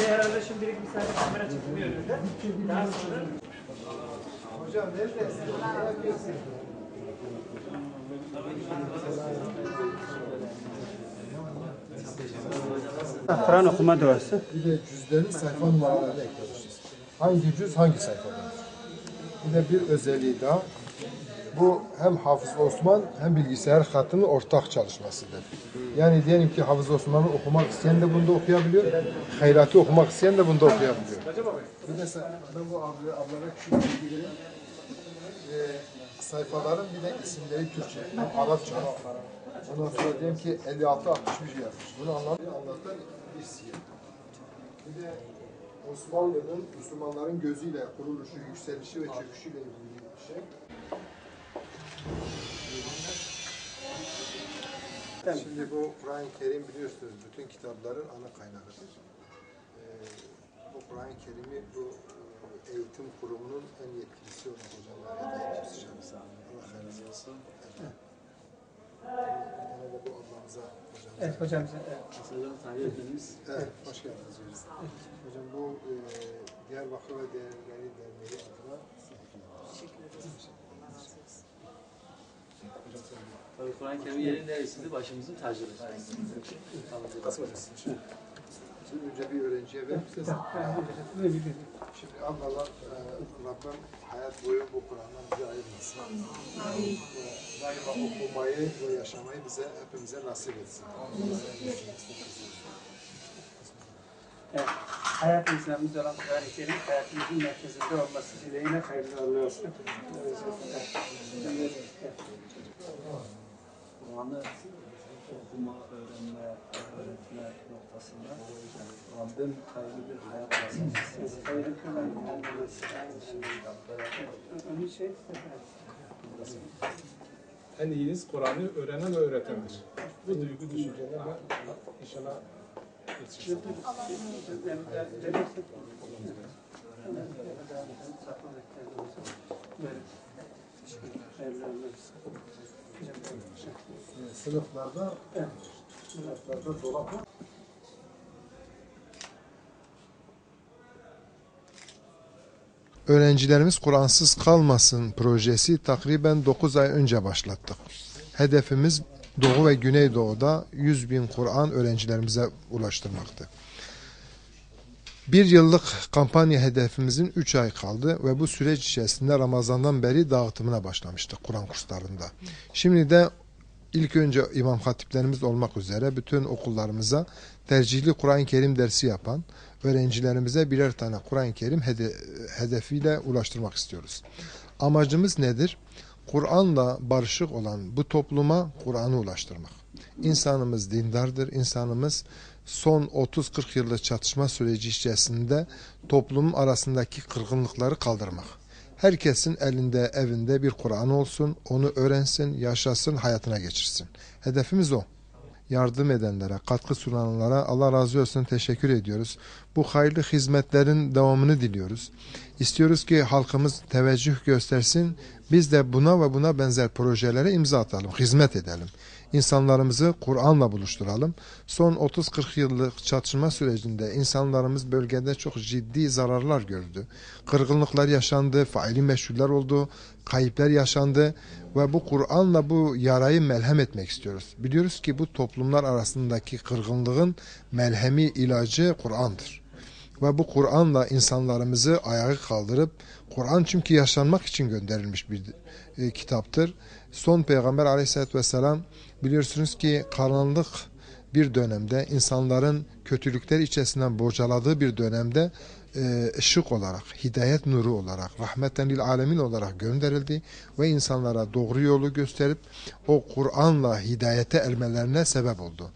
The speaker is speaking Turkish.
Herhalde şimdi bir saniye kamera çekiliyor önünde. Daha sonra... Hocam neredesin? Ne yapıyorsun? Kur'an okuma duası. Bir de cüzlerin sayfa numaralarını eklemişiz. Hangi cüz hangi sayfada? Bir de bir özelliği daha. Bu hem Hafız Osman hem bilgisayar hattının ortak çalışmasıdır. Yani diyelim ki Hafız Osman'ı okumak isteyen de bunda okuyabiliyor. Hayrat'ı okumak isteyen de bunda okuyabiliyor. Bir de ben bu ablara küçük bilgileri sayfaların bir de isimleri Türkçe, hem Arapça. Ondan sonra diyelim ki 56-61 yazmış. Bunu anlatan bir siyer. Bir de Osmanlı'nın Müslümanların gözüyle kuruluşu, yükselişi ve çöküşüyle ilgili bir şey. Şimdi bu Kur'an-ı Kerim biliyorsunuz bütün kitapların ana kaynağıdır. Bu Kur'an-ı Kerim'i bu eğitim kurumunun en yetkilisi olan hocamlar hediye etmişiz. Allah hayırlısı olsun. Bu ablamıza hocamıza. Evet hocamıza. Evet, hoş geldiniz hocam. Hocam bu Diyarbakır ve Değerleri Derneği adına teşekkür ederiz. Tabii Kur'an-ı Kerim yerin neresinde başımızın tacıdır. Nasıl hocasın? Şimdi önce bir öğrenciye verir misiniz? Şimdi Allah Rabbim hayat boyu bu Kur'an'dan bize ayırmasın. Daima okumayı ve yaşamayı bize hepimize nasip etsin. Evet, hayatımızda olan Kur'an-ı Kerim hayatımızın merkezinde olması dileğiyle hayırlı uğurlu olsun. Kur'an'ı okuma, öğrenme, öğretme noktasında Rabbim hayırlı bir hayat nasip Hayırlı olsun. En iyiniz Kur'an'ı öğrenen ve öğretendir. Bu duygu düşüncelerle inşallah yetişir. Sınıflarda dolap var. Öğrencilerimiz Kur'ansız kalmasın projesi takriben 9 ay önce başlattık. Hedefimiz Doğu ve Güneydoğu'da 100.000 Kur'an öğrencilerimize ulaştırmaktı. Bir yıllık kampanya hedefimizin 3 ay kaldı ve bu süreç içerisinde Ramazan'dan beri dağıtımına başlamıştık Kur'an kurslarında. Şimdi de ilk önce imam hatiplerimiz olmak üzere bütün okullarımıza tercihli Kur'an-ı Kerim dersi yapan öğrencilerimize birer tane Kur'an-ı Kerim hedefiyle ulaştırmak istiyoruz. Amacımız nedir? Kur'an'la barışık olan bu topluma Kur'an'ı ulaştırmak. İnsanımız dindardır, insanımız son 30-40 yıllık çatışma süreci içerisinde toplumun arasındaki kırgınlıkları kaldırmak. Herkesin elinde, evinde bir Kur'an olsun, onu öğrensin, yaşasın, hayatına geçirsin. Hedefimiz o. Yardım edenlere, katkı sunanlara Allah razı olsun, teşekkür ediyoruz. Bu hayırlı hizmetlerin devamını diliyoruz. İstiyoruz ki halkımız teveccüh göstersin, biz de buna ve buna benzer projelere imza atalım, hizmet edelim. İnsanlarımızı Kur'an'la buluşturalım. Son 30-40 yıllık çatışma sürecinde insanlarımız bölgede çok ciddi zararlar gördü. Kırgınlıklar yaşandı, faili meşhuller oldu, kayıplar yaşandı ve bu Kur'an'la bu yarayı melhem etmek istiyoruz. Biliyoruz ki bu toplumlar arasındaki kırgınlığın melhemi, ilacı Kur'an'dır. Ve bu Kur'an'la insanlarımızı ayağa kaldırıp, Kur'an çünkü yaşanmak için gönderilmiş bir kitaptır. Son Peygamber Aleyhisselatü Vesselam biliyorsunuz ki karanlık bir dönemde, insanların kötülükler içerisinden bocaladığı bir dönemde ışık olarak, hidayet nuru olarak, rahmeten lil alemin olarak gönderildi ve insanlara doğru yolu gösterip o Kur'an'la hidayete ermelerine sebep oldu.